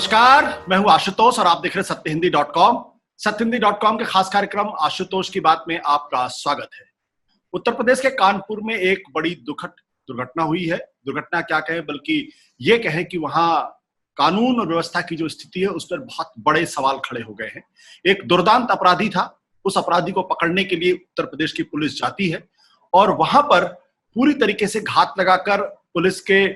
नमस्कार, मैं हूं आशुतोष और आप देख रहे हैं सत्यहिंदी.com। सत्यहिंदी.com के खास कार्यक्रम आशुतोष की बात में आपका स्वागत है। उत्तर प्रदेश के कानपुर में एक बड़ी दुखद दुर्घटना हुई है। दुर्घटना क्या कहें, बल्कि ये कहें कि वहां कानून और व्यवस्था की जो स्थिति है उस पर बहुत बड़े सवाल खड़े हो गए हैं। एक दुर्दांत अपराधी था, उस अपराधी को पकड़ने के लिए उत्तर प्रदेश की पुलिस जाती है और वहां पर पूरी तरीके से घात लगाकर पुलिस के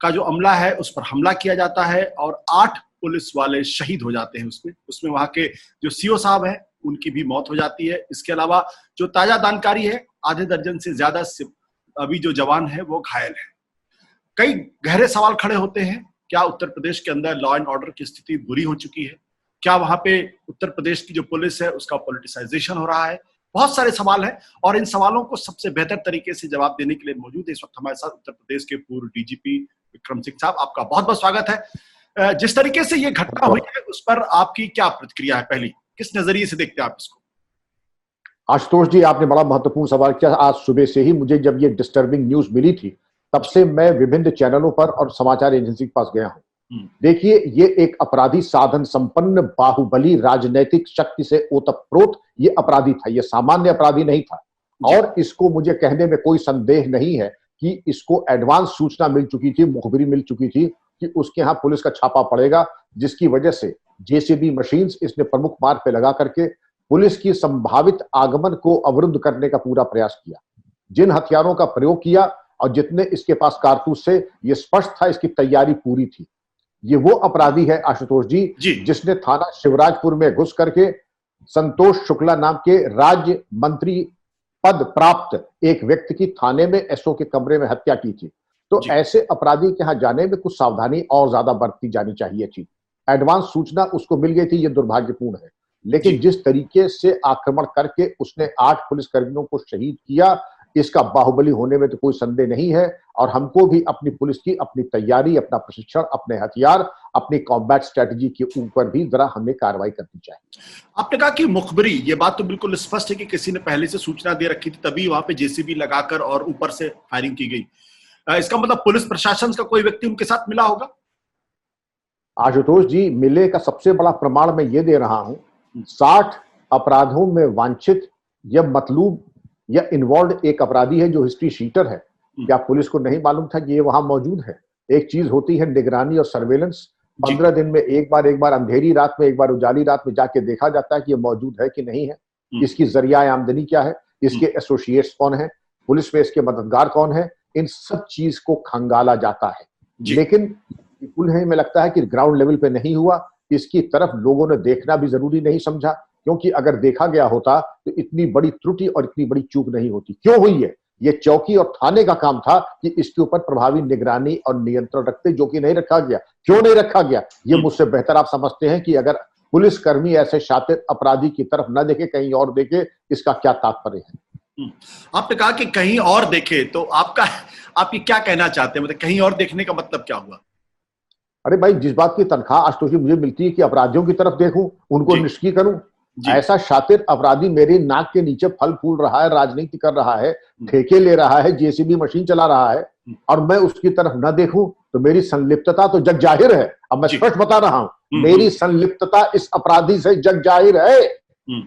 का जो अमला है उस पर हमला किया जाता है और 8 पुलिस वाले शहीद हो जाते हैं। उसमें वहां के जो सीओ साहब हैं उनकी भी मौत हो जाती है। इसके अलावा जो ताजा जानकारी है, आधे दर्जन से ज्यादा अभी जो जवान है वो घायल है। कई गहरे सवाल खड़े होते हैं। क्या उत्तर प्रदेश के अंदर लॉ एंड ऑर्डर की स्थिति बुरी हो चुकी है? क्या वहां पे उत्तर प्रदेश की जो पुलिस है उसका पॉलिटिसाइजेशन हो रहा है? बहुत सारे सवाल हैं और इन सवालों को सबसे बेहतर तरीके से जवाब देने के लिए मौजूद है इस वक्त हमारे साथ उत्तर प्रदेश के पूर्व डीजीपी विक्रम सिंह साहब। आपका बहुत बहुत स्वागत है। जिस तरीके से ये घटना हुई है उस पर आपकी क्या प्रतिक्रिया है? पहली, किस नजरिए से देखते हैं आप इसको? आशुतोष जी, आपने बड़ा महत्वपूर्ण सवाल किया। आज सुबह से ही मुझे जब ये डिस्टर्बिंग न्यूज मिली थी तब से मैं विभिन्न चैनलों पर और समाचार एजेंसी के पास गया हूं। देखिए, ये एक अपराधी साधन संपन्न बाहुबली राजनैतिक शक्ति से ओतप्रोत ये अपराधी था। ये सामान्य अपराधी नहीं था और इसको मुझे कहने में कोई संदेह नहीं है कि इसको एडवांस सूचना मिल चुकी थी, मुखबिरी मिल चुकी थी कि उसके यहाँ पुलिस का छापा पड़ेगा, जिसकी वजह से जेसीबी मशीन्स इसने प्रमुख मार्ग पे लगा करके पुलिस की संभावित आगमन को अवरुद्ध करने का पूरा प्रयास किया। जिन हथियारों का प्रयोग किया और जितने इसके पास कारतूस से, ये स्पष्ट था इसकी तैयारी पूरी थी। ये वो अपराधी है आशुतोष जी जिसने थाना शिवराजपुर में घुस करके संतोष शुक्ला नाम के राज्य मंत्री पद प्राप्त एक व्यक्ति की थाने में एसओ के कमरे में हत्या की थी। तो ऐसे अपराधी के यहां जाने में कुछ सावधानी और ज्यादा बरती जानी चाहिए थी। एडवांस सूचना उसको मिल गई थी, ये दुर्भाग्यपूर्ण है। लेकिन जिस तरीके से आक्रमण करके उसने 8 पुलिसकर्मियों को शहीद किया, इसका बाहुबली होने में तो कोई संदेह नहीं है। और हमको भी अपनी पुलिस की अपनी तैयारी, अपना प्रशिक्षण, अपने हथियार, अपनी कॉम्बैट स्ट्रेटजी के ऊपर भी जरा हमें कार्रवाई करनी चाहिए। आपने कहा कि मुखबिरी, ये बात तो बिल्कुल स्पष्ट है कि किसी ने पहले से सूचना दे रखी थी, तभी वहां पे जेसीबी लगाकर और ऊपर से फायरिंग की गई। इसका मतलब पुलिस प्रशासन का कोई व्यक्ति उनके साथ मिला होगा? आशुतोष जी, मिले का सबसे बड़ा प्रमाण मैं ये दे रहा हूं। 60 अपराधों में वांछित या मतलूब या इन्वॉल्व एक अपराधी है जो हिस्ट्री शीटर है। क्या पुलिस को नहीं मालूम था कि ये वहां मौजूद है? एक चीज होती है निगरानी और सर्वेलेंस। 15 दिन में एक बार अंधेरी रात में, एक बार उजाली रात में जाके देखा जाता है कि ये मौजूद है कि नहीं है, इसकी जरिया आमदनी क्या है, इसके एसोसिएट्स कौन है, पुलिस में इसके मददगार कौन है, इन सब चीज को खंगाला जाता है। लेकिन उन्हें में लगता है कि ग्राउंड लेवल पे नहीं हुआ। इसकी तरफ लोगों ने देखना भी जरूरी नहीं समझा, क्योंकि अगर देखा गया होता तो इतनी बड़ी त्रुटि और इतनी बड़ी चूक नहीं होती। क्यों हुई है? ये चौकी और थाने का काम था कि इसके ऊपर प्रभावी निगरानी और नियंत्रण रखते, जो कि नहीं रखा गया। क्यों नहीं रखा गया, ये मुझसे बेहतर आप समझते हैं कि अगर पुलिसकर्मी ऐसे शातिर अपराधी की तरफ न देखे, कहीं और देखे, इसका क्या तात्पर्य है? आपने कहा कि कहीं और देखे, तो आपकी क्या कहना चाहते हैं? मतलब कहीं और देखने का मतलब क्या हुआ? अरे भाई, जिस बात की तनख्वाह आशुतोष जी मुझे मिलती है कि अपराधियों की तरफ देखूं, उनको निष्क्रिय करूं, ऐसा शातिर अपराधी मेरी नाक के नीचे फल फूल रहा है, राजनीति कर रहा है, ठेके ले रहा है, जेसीबी मशीन चला रहा है, और मैं उसकी तरफ न देखूं तो मेरी संलिप्तता तो जग जाहिर है। अब मैं स्पष्ट बता रहा हूं, मेरी संलिप्तता इस अपराधी से जग जाहिर है।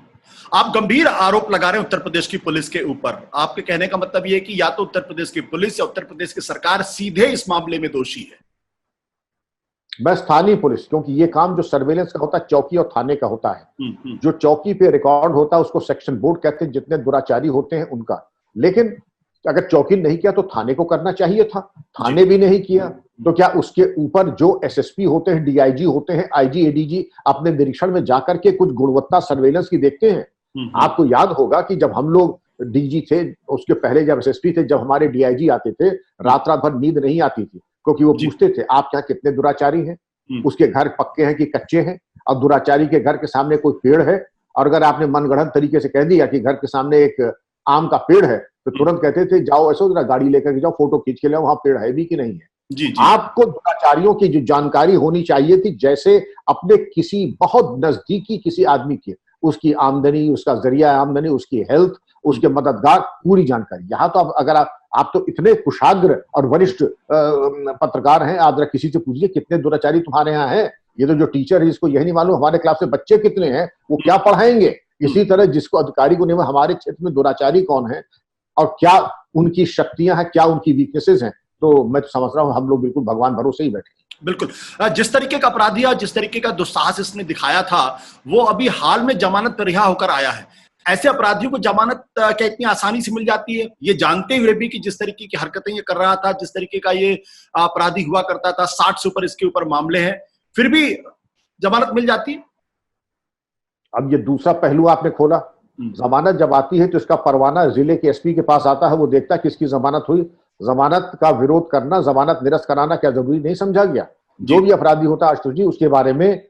आप गंभीर आरोप लगा रहे हैं उत्तर प्रदेश की पुलिस के ऊपर। आपके कहने का मतलब यह है कि या तो उत्तर प्रदेश की पुलिस या उत्तर प्रदेश की सरकार सीधे इस मामले में दोषी है। मैं स्थानीय पुलिस, क्योंकि ये काम जो सर्वेलेंस का होता है चौकी और थाने का होता है। जो चौकी पे रिकॉर्ड होता है उसको सेक्शन बोर्ड कहते हैं, जितने दुराचारी होते हैं उनका। लेकिन अगर चौकी ने नहीं किया तो थाने को करना चाहिए था, थाने भी नहीं किया। तो क्या उसके ऊपर जो एसएसपी होते हैं, डीआईजी होते हैं, आईजी, एडीजी अपने निरीक्षण में जाकर के कुछ गुणवत्ता सर्वेलेंस की देखते हैं? आपको याद होगा कि जब हम लोग डीजी थे, उसके पहले जब एसएसपी थे, जब हमारे डीआईजी आते थे, रात रात भर नींद नहीं आती थी, क्योंकि वो पूछते थे आप क्या कितने दुराचारी हैं, उसके घर पक्के हैं कि कच्चे हैं, और दुराचारी के घर के सामने कोई पेड़ है, और अगर आपने मनगढ़ंत तरीके से कह दिया कि घर के सामने एक आम का पेड़ है, तो तुरंत कहते थे जाओ ऐसा जरा गाड़ी लेकर के जाओ, फोटो खींच के लाओ, वहां पेड़ है भी कि नहीं है। आपको दुराचारियों की जो जानकारी होनी चाहिए थी, जैसे अपने किसी बहुत नजदीकी किसी आदमी की, उसकी आमदनी, उसका जरिया आमदनी, उसकी हेल्थ, उसके मददगार, पूरी जानकारी। यहाँ तो अगर आप तो इतने कुशाग्र और वरिष्ठ पत्रकार हैं, आप जरा किसी से पूछिए कितने दुराचारी तुम्हारे यहाँ हैं, ये तो जो टीचर है इसको यही नहीं मालूम हमारे क्लास में बच्चे कितने हैं, वो क्या पढ़ाएंगे। इसी तरह जिसको अधिकारी को नहीं हमारे क्षेत्र में दुराचारी कौन है और क्या उनकी शक्तियां हैं, क्या उनकी वीकनेसेस हैं, तो मैं तो समझ रहा हूं हम लोग बिल्कुल भगवान भरोसे ही बैठे। बिल्कुल, जिस तरीके का अपराधी और जिस तरीके का दुस्साहस इसने दिखाया था वो अभी हाल में जमानत पर रिहा होकर आया है। ऐसे अपराधियों को जमानत क्या इतनी आसानी से मिल जाती है, ये जानते हुए भी कि जिस तरीके की हरकतें ये कर रहा था, जिस तरीके का ये अपराधी हुआ करता था, 60 से ऊपर इसके ऊपर मामले हैं, फिर भी जमानत मिल जाती है? अब ये दूसरा पहलू आपने खोला। जमानत जब आती है तो इसका परवाना जिले के एसपी के पास आता है, वो देखता है किसकी जमानत हुई। जमानत का विरोध करना, जमानत निरस्त कराना क्या जरूरी नहीं समझा गया? जो भी अपराधी होता है आशुतोष जी, उसके बारे में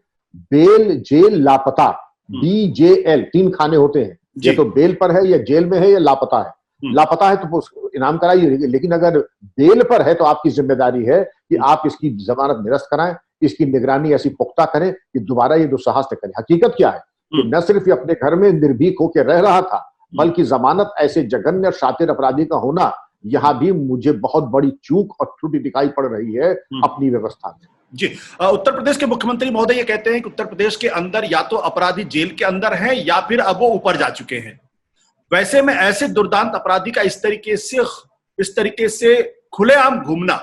बेल, जेल, लापता, BJL 3 खाने होते हैं। ये तो बेल पर है, या जेल में है, या लापता है। लापता है तो इनाम कराइए, लेकिन अगर बेल पर है तो आपकी जिम्मेदारी है कि आप इसकी जमानत निरस्त कराएं, इसकी निगरानी ऐसी पुख्ता करें कि दोबारा ये दुस्साहस न करें। हकीकत क्या है कि न सिर्फ ये अपने घर में निर्भीक होकर रह रहा था, बल्कि जमानत ऐसे जघन्य और शातिर अपराधी का होना, यहां भी मुझे बहुत बड़ी चूक और त्रुटि दिखाई पड़ रही है अपनी व्यवस्था में। जी, उत्तर प्रदेश के मुख्यमंत्री महोदय ये कहते हैं कि उत्तर प्रदेश के अंदर या तो अपराधी जेल के अंदर हैं या फिर अब वो ऊपर जा चुके हैं। वैसे में ऐसे दुर्दांत अपराधी का इस तरीके से खुलेआम घूमना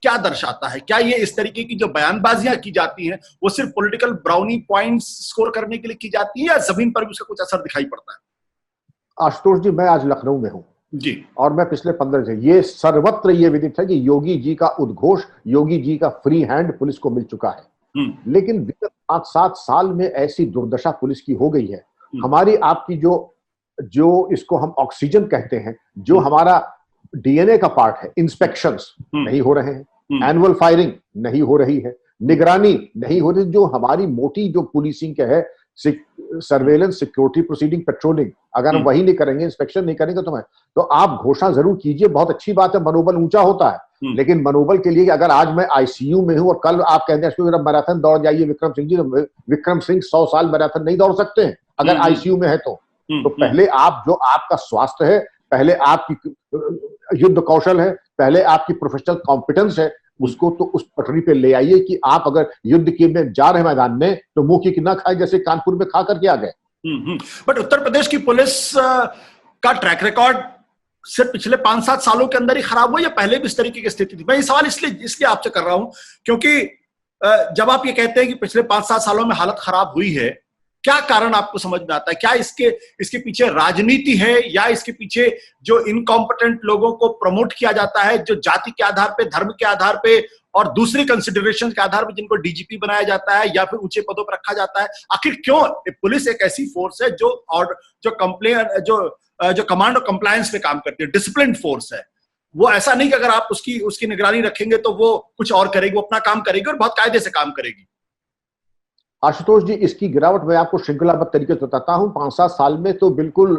क्या दर्शाता है? क्या ये इस तरीके की जो बयानबाजियां की जाती हैं वो सिर्फ पॉलिटिकल ब्राउनी पॉइंट्स स्कोर करने के लिए की जाती है, या जमीन पर भी उसका कुछ असर दिखाई पड़ता है? आशुतोष जी, मैं आज लखनऊ में हूं जी, और मैं पिछले 15 दिन, ये सर्वत्र ये विदित है कि योगी जी का उद्घोष, योगी जी का फ्री हैंड पुलिस को मिल चुका है। लेकिन विगत 5-7 साल में ऐसी दुर्दशा पुलिस की हो गई है, हमारी आपकी जो इसको हम ऑक्सीजन कहते हैं, जो हमारा DNA का पार्ट है, इंस्पेक्शंस नहीं हो रहे हैं, एनुअल फायरिंग नहीं हो रही है, निगरानी नहीं हो रही, जो हमारी मोटी जो पुलिसिंग का है, सर्वेलेंस, सिक्योरिटी प्रोसीडिंग, पेट्रोलिंग, अगर हम वही नहीं करेंगे, इंस्पेक्शन नहीं करेंगे तो आप घोषणा जरूर कीजिए, बहुत अच्छी बात है, मनोबल ऊंचा होता है। लेकिन मनोबल के लिए अगर आज मैं ICU में हूं और कल आप कहते हैं मैराथन दौड़ जाइए विक्रम सिंह जी, तो विक्रम सिंह 100 साल मैराथन नहीं दौड़ सकते हैं अगर ICU में है तो पहले आप, जो आपका स्वास्थ्य है, पहले आपकी युद्ध कौशल है, पहले आपकी प्रोफेशनल कॉम्पिटेंस है, उसको तो उस पटरी पे ले आइए कि आप अगर युद्ध के में जा रहे मैदान में तो मुंह की ना खाए जैसे कानपुर में खा करके आ गए। बट उत्तर प्रदेश की पुलिस का ट्रैक रिकॉर्ड सिर्फ पिछले 5-7 सालों के अंदर ही खराब हुआ या पहले भी इस तरीके की स्थिति थी? मैं ये सवाल इसलिए आपसे कर रहा हूं क्योंकि जब आप ये कहते हैं कि पिछले 5-7 सालों में हालत खराब हुई है, क्या कारण आपको समझ में आता है? क्या इसके पीछे राजनीति है, या इसके पीछे जो इनकॉम्पिटेंट लोगों को प्रमोट किया जाता है, जो जाति के आधार पे, धर्म के आधार पे और दूसरी कंसिडरेशन के आधार पे जिनको DGP बनाया जाता है या फिर ऊंचे पदों पर रखा जाता है? आखिर क्यों पुलिस एक ऐसी फोर्स है जो कमांड और कंप्लायंस पे काम करती है, डिसिप्लिन फोर्स है, वो ऐसा नहीं कि अगर आप उसकी निगरानी रखेंगे तो वो कुछ और करेगी, वो अपना काम करेगी और बहुत कायदे से काम करेगी। आशुतोष जी, इसकी गिरावट मैं आपको श्रृंखलाबद्ध तरीके से बताता हूं। 5-7 साल में तो बिल्कुल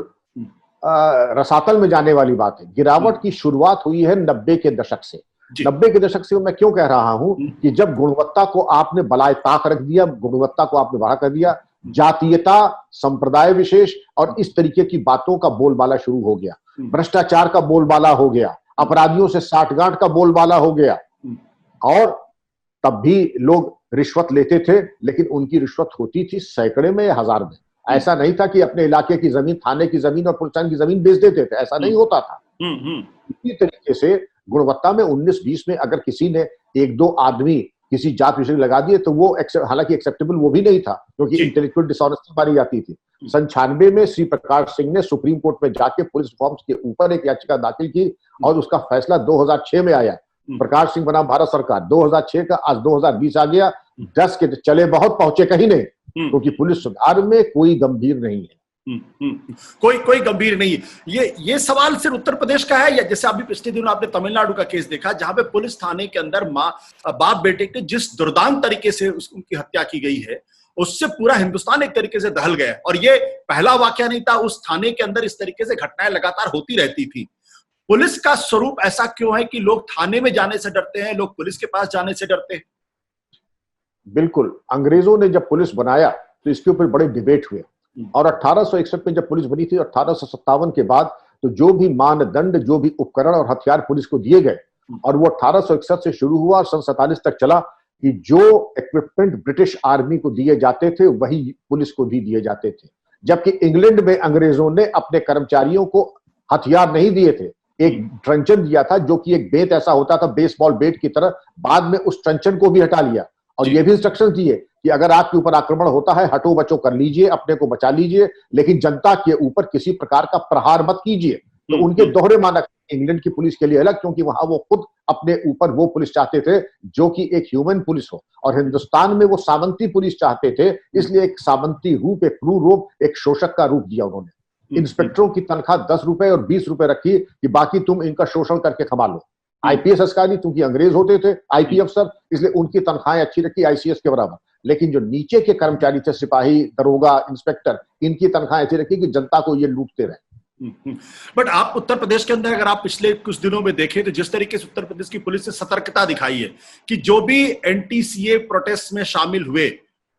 रसातल में जाने वाली बात है। गिरावट की शुरुआत हुई है 90 के दशक से। 90 के दशक से मैं क्यों कह रहा हूं कि जब गुणवत्ता को आपने बलाए ताक रख दिया, गुणवत्ता को आपने बढ़ा कर दिया, जातीयता, संप्रदाय विशेष और इस तरीके की बातों का बोलबाला शुरू हो गया, भ्रष्टाचार का बोलबाला हो गया, अपराधियों से साठगांठ का बोलबाला हो गया। और तब भी लोग रिश्वत लेते थे, लेकिन उनकी रिश्वत होती थी सैकड़े में या हजार में। ऐसा नहीं था कि अपने इलाके की जमीन, थाने की जमीन और पुलिस की जमीन बेच देते थे, ऐसा नहीं होता था। इसी तरीके से गुणवत्ता में 19-20 में अगर किसी ने 1-2 आदमी किसी जात विषय लगा दिए तो वो हालांकि एक्सेप्टेबल वो भी नहीं था, क्योंकि इंटेलेक्चुअल डिसऑनेस्टी मारी जाती थी। 96 में श्री प्रकाश सिंह ने सुप्रीम कोर्ट में जाके पुलिस रिफॉर्म्स के ऊपर एक याचिका दाखिल की और उसका फैसला 2006 में आया। प्रकाश सिंह बना भारत सरकार, 2006 का आज 2020 आ गया। 10 के चले बहुत, पहुंचे कहीं नहीं, क्योंकि पुलिस सुधार में कोई गंभीर नहीं है। कोई गंभीर नहीं है। ये सवाल सिर्फ उत्तर प्रदेश का है, या जैसे अभी पिछले दिन आपने तमिलनाडु का केस देखा जहां पे पुलिस थाने के अंदर बाप बेटे के जिस दुर्दांत तरीके से उनकी हत्या की गई है, उससे पूरा हिंदुस्तान एक तरीके से दहल गया। और ये पहला वाकया नहीं था, उस थाने के अंदर इस तरीके से घटनाएं लगातार होती रहती थी। पुलिस का स्वरूप ऐसा क्यों है कि लोग थाने में जाने से डरते हैं, लोग पुलिस के पास जाने से डरते हैं? बिल्कुल, अंग्रेजों ने जब पुलिस बनाया तो इसके ऊपर बड़े डिबेट हुए और 1861 में जब पुलिस बनी थी, 1857 के बाद तो जो भी मानदंड, जो भी उपकरण और हथियार पुलिस को दिए गए और वो 1861 से शुरू हुआ और सन 47 तक चला कि जो इक्विपमेंट ब्रिटिश आर्मी को दिए जाते थे वही पुलिस को भी दिए जाते थे, जबकि इंग्लैंड में अंग्रेजों ने अपने कर्मचारियों को हथियार नहीं दिए थे, एक ट्रंचन दिया था जो कि एक बेत ऐसा होता था बेसबॉल बेट की तरह, बाद में उस ट्रंचन को भी हटा लिया और ये भी इंस्ट्रक्शन दिए कि अगर आपके ऊपर आक्रमण होता है हटो बचो कर लीजिए, अपने को बचा लीजिए, लेकिन जनता के ऊपर किसी प्रकार का प्रहार मत कीजिए। तो उनके दोहरे मानक इंग्लैंड की पुलिस के लिए अलग, क्योंकि वहां वो खुद अपने ऊपर वो पुलिस चाहते थे जो कि एक ह्यूमन पुलिस हो, और हिंदुस्तान में वो सामंती पुलिस चाहते थे, इसलिए एक सामंती रूप, एक क्रूर रूप, एक शोषक का रूप दिया उन्होंने। इंस्पेक्टरों की तनख्वाह 10 रुपए और 20 रुपए रखी कि बाकी तुम इनका शोषण करके कमा लो। आईपीएस अधिकारी क्योंकि अंग्रेज होते थे, आईपी अफसर, इसलिए उनकी तनख्वाहें अच्छी रखी आईसीएस के बराबर, लेकिन जो नीचे के कर्मचारी थे, सिपाही, दरोगा, इंस्पेक्टर, इनकी तनख्वाह ऐसी रखी कि जनता को ये लूटते रहे। बट आप उत्तर प्रदेश के अंदर अगर आप पिछले कुछ दिनों में देखें तो जिस तरीके से उत्तर प्रदेश की पुलिस ने सतर्कता दिखाई है कि जो भी एंटी-सीए प्रोटेस्ट में शामिल हुए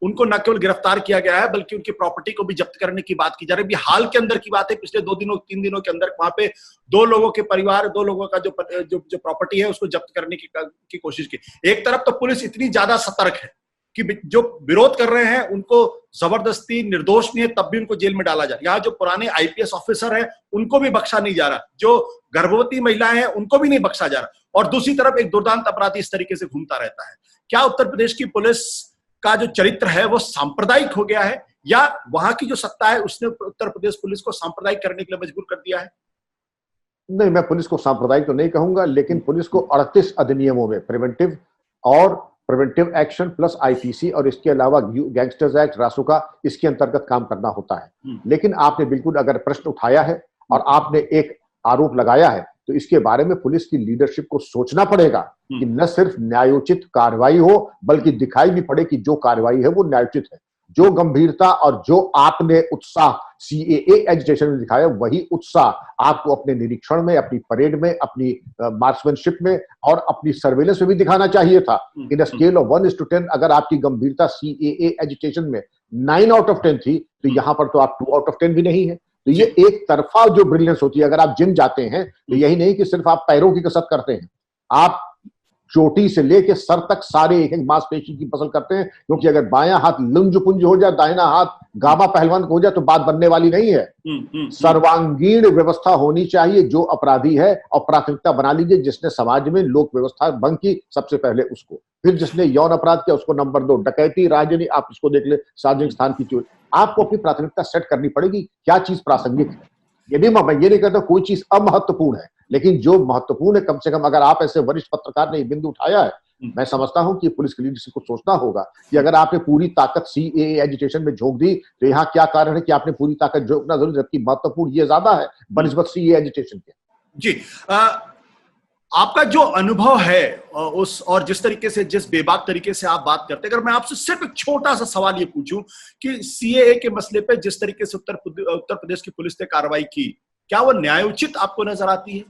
उनको न केवल गिरफ्तार किया गया है बल्कि उनकी प्रॉपर्टी को भी जब्त करने की बात की जा रही है। हाल के अंदर की बात है, पिछले 2-3 दिनों के अंदर वहां पे 2 लोगों के परिवार, 2 लोगों का जो प्रॉपर्टी है उसको जब्त करने की कोशिश की। एक तरफ तो पुलिस इतनी ज्यादा सतर्क है कि जो विरोध कर रहे हैं उनको जबरदस्ती, निर्दोष नहीं है तब भी उनको जेल में डाला जा रहा है। यहाँ जो पुराने आईपीएस ऑफिसर है उनको भी बख्शा नहीं जा रहा, जो गर्भवती महिलाएं हैं उनको भी नहीं बख्शा जा रहा, और दूसरी तरफ एक दुर्दांत अपराधी इस तरीके से घूमता रहता है। क्या उत्तर प्रदेश की पुलिस का जो चरित्र है वो सांप्रदायिक हो गया है, या वहां की जो सत्ता है उसने उत्तर प्रदेश पुलिस को सांप्रदायिक करने के लिए मजबूर कर दिया है? नहीं, मैं पुलिस को सांप्रदायिक तो नहीं कहूंगा, लेकिन पुलिस को 38 अधिनियमों में प्रिवेंटिव एक्शन प्लस आईपीसी और इसके अलावा गैंगस्टर्स एक्ट, रासुका, इसके अंतर्गत काम करना होता है। लेकिन आपने बिल्कुल अगर प्रश्न उठाया है और आपने एक आरोप लगाया है तो इसके बारे में पुलिस की लीडरशिप को सोचना पड़ेगा कि न सिर्फ न्यायोचित कार्रवाई हो बल्कि दिखाई भी पड़े कि जो कार्रवाई है वो न्यायोचित है। जो गंभीरता और जो आपने उत्साह सीएए एजिटेशन में दिखाया, वही उत्साह आपको अपने निरीक्षण में, अपनी परेड में, अपनी मार्क्समैनशिप में और अपनी सर्वेलेंस में भी दिखाना चाहिए था। इन अ स्केल ऑफ 1 to 10 अगर आपकी गंभीरता सीएए एजिटेशन में 9 out of 10 थी तो यहां पर तो आप 2 out of 10 भी नहीं है। तो ये एक तरफा जो ब्रिलियंस होती है, अगर आप जिम जाते हैं तो यही नहीं कि सिर्फ आप पैरों की कसरत करते हैं, आप चोटी से लेके सर तक सारे एक एक मांसपेशी की फसल करते हैं, क्योंकि अगर बायां हाथ लुंज पुंज हो जाए, दाहिना हाथ गामा पहलवान हो जाए तो बात बनने वाली नहीं है। सर्वांगीण व्यवस्था होनी चाहिए। जो अपराधी है और प्राथमिकता बना लीजिए, जिसने समाज में लोक व्यवस्था भंग की सबसे पहले उसको, फिर जिसने यौन अपराध किया उसको नंबर 2, डकैती, राजनी, आप इसको देख ले, सार्वजनिक स्थान की चोरी। आपको अपनी प्राथमिकता सेट करनी पड़ेगी, क्या चीज प्रासंगिक है। ये भी मैं ये नहीं कहता कोई चीज अमहत्वपूर्ण है, लेकिन जो महत्वपूर्ण है, कम से कम अगर आप ऐसे वरिष्ठ पत्रकार ने बिंदु उठाया है, मैं समझता हूं कि पुलिस की लीडरशिप को सोचना होगा कि अगर आपने पूरी ताकत सीएए एजिटेशन में झोंक दी तो यहाँ क्या कारण है कि आपने पूरी ताकत झोंकना जरूरी, जबकि महत्वपूर्ण ये ज्यादा है बनिस्बत सीएए एजिटेशन के। जी, आपका जो अनुभव है उस, और जिस तरीके से, जिस बेबाक तरीके से आप बात करते हैं, अगर मैं आपसे सिर्फ एक छोटा सा सवाल ये पूछूं कि सीएए के मसले पे जिस तरीके से उत्तर प्रदेश की पुलिस ने कार्रवाई की, क्या वो न्यायोचित आपको नजर आती है?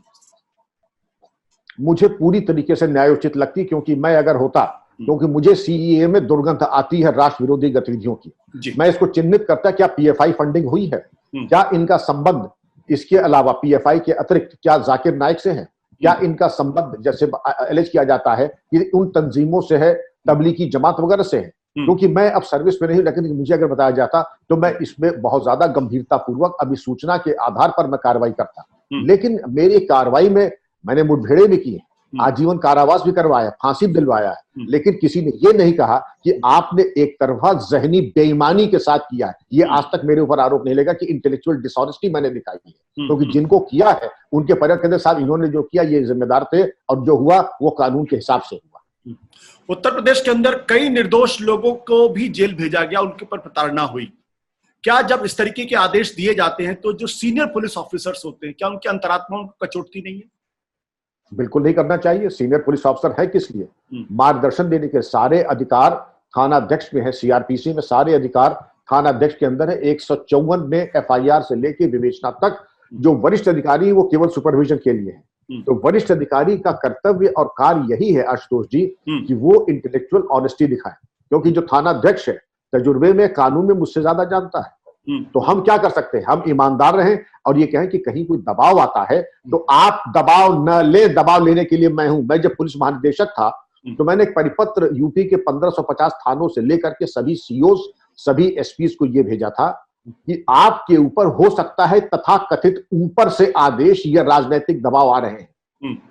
मुझे पूरी तरीके से न्यायोचित लगती, क्योंकि मैं अगर होता, क्योंकि मुझे सीएए में दुर्गंध आती है राष्ट्र विरोधी गतिविधियों की। मैं इसको चिन्हित करता क्या पीएफआई फंडिंग हुई है, क्या इनका संबंध इसके अलावा पीएफआई के अतिरिक्त क्या जाकिर नाइक से है, क्या इनका संबंध जैसे एलिज किया जाता है कि उन तंजीमों से है, तबलीगी जमात वगैरह से है। क्योंकि मैं अब सर्विस में नहीं, लेकिन मुझे अगर बताया जाता तो मैं इसमें बहुत ज्यादा गंभीरता पूर्वक अभी सूचना के आधार पर मैं कार्रवाई करता। लेकिन मेरी कार्रवाई में मैंने मुठभेड़े भी की, आजीवन कारावास भी करवाया, फांसी दिलवाया है, लेकिन किसी ने ये नहीं कहा कि आपने एक तरफा जहनी बेईमानी के साथ किया है। ये आज तक मेरे ऊपर आरोप नहीं लगा कि इंटेलेक्चुअल डिसऑनेस्टी मैंने दिखाई है, क्योंकि जिनको किया है उनके परिवार कहते साहब इन्होंने जो किया ये जिम्मेदार थे, और जो हुआ वो कानून के हिसाब से हुआ। उत्तर प्रदेश के अंदर कई निर्दोष लोगों को भी जेल भेजा गया, उनके ऊपर प्रताड़ना हुई। क्या जब इस तरीके के आदेश दिए जाते हैं तो जो सीनियर पुलिस ऑफिसर्स होते हैं, क्या उनकी अंतरात्मा को कचोटती नहीं है? बिल्कुल नहीं करना चाहिए। सीनियर पुलिस ऑफिसर है किस लिए? मार्गदर्शन देने के सारे अधिकार थाना अध्यक्ष में है, सीआरपीसी में सारे अधिकार थाना अध्यक्ष के अंदर है। 154 में एफआईआर से लेके विवेचना तक जो वरिष्ठ अधिकारी वो केवल सुपरविजन के लिए है। तो वरिष्ठ अधिकारी का कर्तव्य और कार्य यही है आशुतोष जी कि वो इंटेलेक्चुअल ऑनेस्टी दिखाए, क्योंकि जो थाना अध्यक्ष है तजुर्बे में, कानून में मुझसे ज्यादा जानता है। तो हम क्या कर सकते हैं? हम ईमानदार रहें और ये कहें कि कहीं कोई दबाव आता है तो आप दबाव न ले, दबाव लेने के लिए मैं हूं। मैं जब पुलिस महानिदेशक था तो मैंने एक परिपत्र यूपी के 1550 थानों से लेकर के सभी सीओ, सभी एसपीज को यह भेजा था कि आपके ऊपर हो सकता है तथाकथित ऊपर से आदेश या राजनीतिक दबाव आ रहे हैं,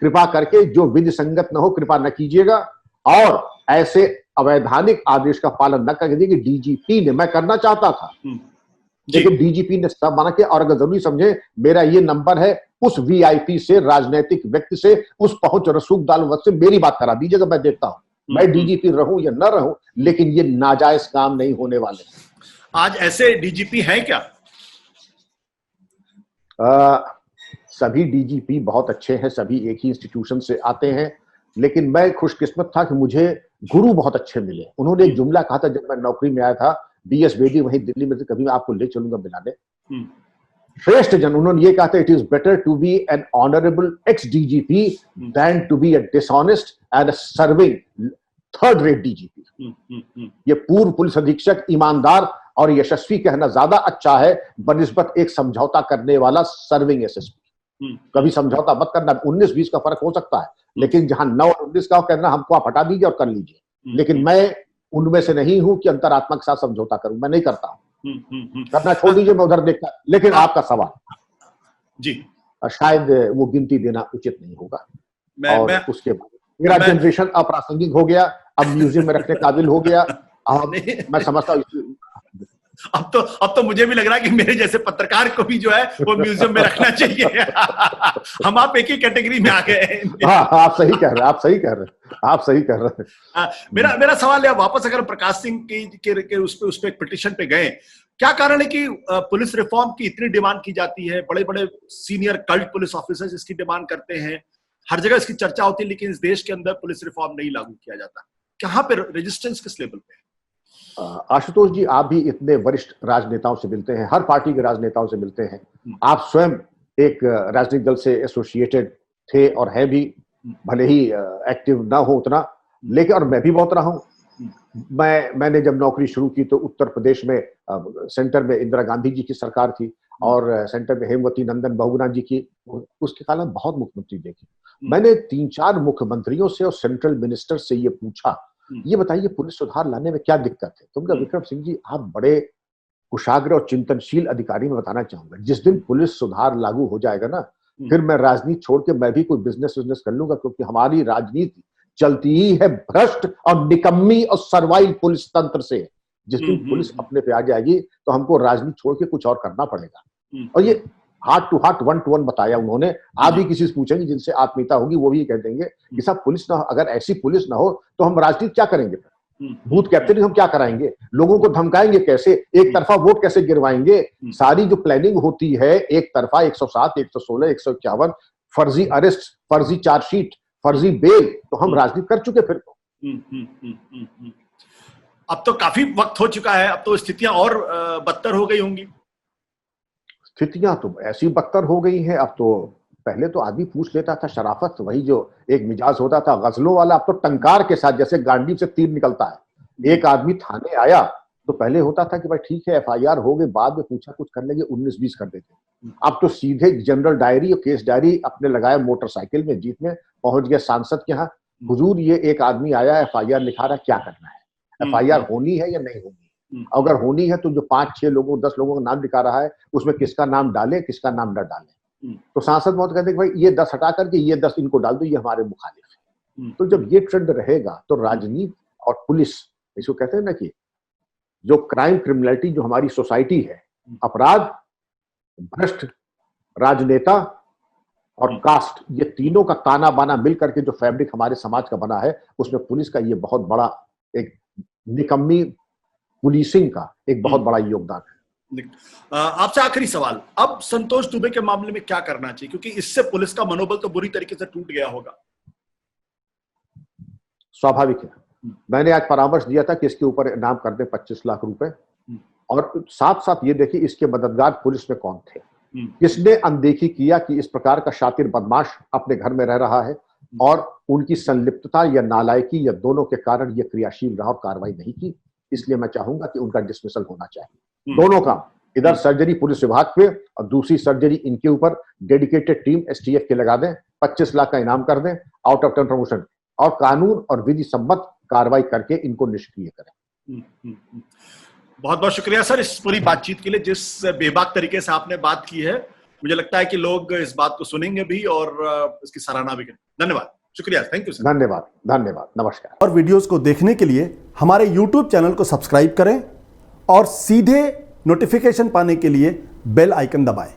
कृपा करके जो विधि संगत न हो कृपा न कीजिएगा, और ऐसे अवैधानिक आदेश का पालन न करिए। कि डीजीपी ने, मैं करना चाहता था लेकिन डीजीपी ने सब माना किया, और अगर जरूरी समझे मेरा ये नंबर है, उस वीआईपी से, राजनीतिक व्यक्ति से, उस पहुंच रसूख दालवत से मेरी बात करा दीजिएगा, मैं देखता हूं मैं डीजीपी रहूं या न रहूं, लेकिन ये नाजायज काम नहीं होने वाले। आज ऐसे डीजीपी हैं क्या? सभी डीजीपी बहुत अच्छे हैं, सभी एक ही इंस्टीट्यूशन से आते हैं, लेकिन मैं खुशकिस्मत था कि मुझे गुरु बहुत अच्छे मिले। उन्होंने एक जुमला कहा था जब मैं नौकरी में आया था, बीएस बेदी वहीं दिल्ली में थे, कभी मैं आपको ले चलूंगा मिलाने। श्रेष्ठ जन, उन्होंने ये कहा था, it is better to be an honourable ex DGP than to be a dishonest and a serving third rate DGP. ये पूर्व पुलिस अधीक्षक ईमानदार और यशस्वी कहना ज्यादा अच्छा है बनिस्बत एक समझौता करने वाला सर्विंग एसएसपी। कभी समझौता मत करना, 19-20 का फर्क हो सकता है, लेकिन जहां 9 और 19 का कहना हमको आप हटा दीजिए और कर लीजिए, लेकिन मैं उनमें से नहीं हूं कि अंतरात्मा के साथ समझौता करूं, मैं नहीं करता हूं। करना छोड़ दीजिए, मैं उधर देखता। लेकिन आपका सवाल जी, शायद वो गिनती देना उचित नहीं होगा। और उसके बाद मेरा जनरेशन अप्रासंगिक हो गया, अब म्यूजियम में रखने काबिल हो गया। अब मैं समझता हूँ अब तो मुझे भी लग रहा है कि मेरे जैसे पत्रकार को भी जो है वो म्यूजियम में रखना चाहिए। हम आप एक ही कैटेगरी में आ गए। हाँ, आप सही कह रहे हैं, आप सही कह रहे हैं। मेरा सवाल है, वापस अगर प्रकाश सिंह के उस पे पिटीशन पे गए, क्या कारण है कि पुलिस रिफॉर्म की इतनी डिमांड की जाती है? बड़े बड़े सीनियर कल्ट पुलिस ऑफिसर्स इसकी डिमांड करते हैं, हर जगह इसकी चर्चा होती है, लेकिन इस देश के अंदर पुलिस रिफॉर्म नहीं लागू किया जाता। कहां पे रेजिस्टेंस, किस लेवल पे? आशुतोष जी, आप भी इतने वरिष्ठ राजनेताओं से मिलते हैं, हर पार्टी के राजनेताओं से मिलते हैं, आप स्वयं एक राजनीतिक दल से एसोसिएटेड थे और हैं भी, भले ही एक्टिव ना हो उतना, लेकिन और मैं भी बहुत रहा हूं। मैंने जब नौकरी शुरू की तो उत्तर प्रदेश में सेंटर में इंदिरा गांधी जी की सरकार थी और सेंटर में हेमवती नंदन बहुगुणा जी की, उसके काल में बहुत मुख्यमंत्री देखे। मैंने 3-4 मुख्यमंत्रियों से और सेंट्रल मिनिस्टर से ये पूछा, ये बताइए पुलिस सुधार लाने में क्या दिक्कत है? तो विक्रम सिंह जी, आप बड़े कुशाग्र और चिंतनशील अधिकारी, में बताना चाहूंगा, जिस दिन पुलिस सुधार लागू हो जाएगा ना, फिर मैं राजनीति छोड़ के मैं भी कोई बिजनेस कर लूंगा, क्योंकि हमारी राजनीति चलती ही है भ्रष्ट और निकम्मी और सर्वाइल पुलिस तंत्र से। जिस दिन पुलिस अपने पे आ जाएगी तो हमको राजनीति छोड़ के कुछ और करना पड़ेगा। और ये हार्ट टू हार्ट, 1-to-1 बताया उन्होंने। आप भी किसी से पूछेंगे जिनसे आत्मीयता होगी, वो भी कह देंगे कि साहब पुलिस ना, अगर ऐसी पुलिस ना हो तो हम राजनीति क्या करेंगे? बूथ कैप्चरिंग हम क्या कराएंगे? लोगों को धमकाएंगे कैसे? एक तरफा वोट कैसे गिरवाएंगे? सारी जो प्लानिंग होती है एक तरफा, 107, 116, 151 फर्जी अरेस्ट, फर्जी चार्जशीट, फर्जी बेल, तो हम राजनीति कर चुके फिर तो। अब तो काफी वक्त हो चुका है, अब तो स्थितियां और बदतर हो गई होंगी। स्थितियां तो ऐसी बदतर हो गई हैं, अब तो पहले तो आदमी पूछ लेता था शराफत, वही जो एक मिजाज होता था गजलों वाला, अब तो टंकार के साथ, जैसे गांडीव से तीर निकलता है। एक आदमी थाने आया तो पहले होता था कि भाई ठीक है एफआईआर हो गई, बाद में पूछा कुछ कर लेंगे, 19-20 कर देते। अब तो सीधे जनरल डायरी और केस डायरी अपने लगाए मोटरसाइकिल में, जीप में पहुंच गए सांसद के यहाँ, हुजूर ये एक आदमी आया एफआईआर लिखा रहा, क्या करना है? एफआईआर होनी है या नहीं होनी? अगर होनी है तो जो 5-6 लोगों 10 लोगों का नाम लिखा रहा है उसमें किसका नाम डाले, किसका नाम न डाले? तो सांसद बहुत कहते हैं कि भाई ये 10 हटा करके ये 10 इनको डाल दो, ये हमारे मुखालिफ है। तो जब ये ट्रेंड रहेगा तो राजनीति और पुलिस, इसको कहते हैं ना कि जो क्राइम क्रिमिनलिटी जो हमारी सोसाइटी है, अपराध, भ्रष्ट राजनेता और कास्ट, ये तीनों का ताना बाना मिल करके जो फैब्रिक हमारे समाज का बना है, उसमें पुलिस का ये बहुत बड़ा एक निकम्मी पुलिसिंग का एक बहुत बड़ा योगदान है। आपसे आखिरी सवाल, अब संतोष दुबे के मामले में क्या करना चाहिए? क्योंकि इससे पुलिस का मनोबल तो बुरी तरीके से टूट गया होगा। स्वाभाविक है। मैंने आज परामर्श दिया था कि इसके ऊपर इनाम कर दें 25 लाख रुपए, और साथ साथ ये देखिए इसके मददगार पुलिस में कौन थे, किसने अनदेखी किया कि इस प्रकार का शातिर बदमाश अपने घर में रह रहा है, और उनकी संलिप्तता या नालायकी या दोनों के कारण ये क्रियाशील रहा और कार्रवाई नहीं की। इसलिए मैं चाहूंगा कि उनका डिसमिसल होना चाहिए। दोनों काम, इधर सर्जरी पुलिस विभाग पे और दूसरी सर्जरी इनके ऊपर डेडिकेटेड टीम एसटीएफ के लगा दें, 25 लाख का इनाम कर दें, आउट ऑफ टर्न प्रमोशन, और कानून और विधि सम्मत कार्रवाई करके इनको निष्क्रिय करें। बहुत बहुत शुक्रिया सर इस पूरी बातचीत के लिए, जिस बेबाक तरीके से आपने बात की है। मुझे लगता है कि लोग इस बात को सुनेंगे भी और इसकी सराहना भी करेंगे। धन्यवाद, शुक्रिया, थैंक यू सर। धन्यवाद, धन्यवाद, नमस्कार। और वीडियोस को देखने के लिए हमारे YouTube चैनल को सब्सक्राइब करें और सीधे नोटिफिकेशन पाने के लिए बेल आइकन दबाएं।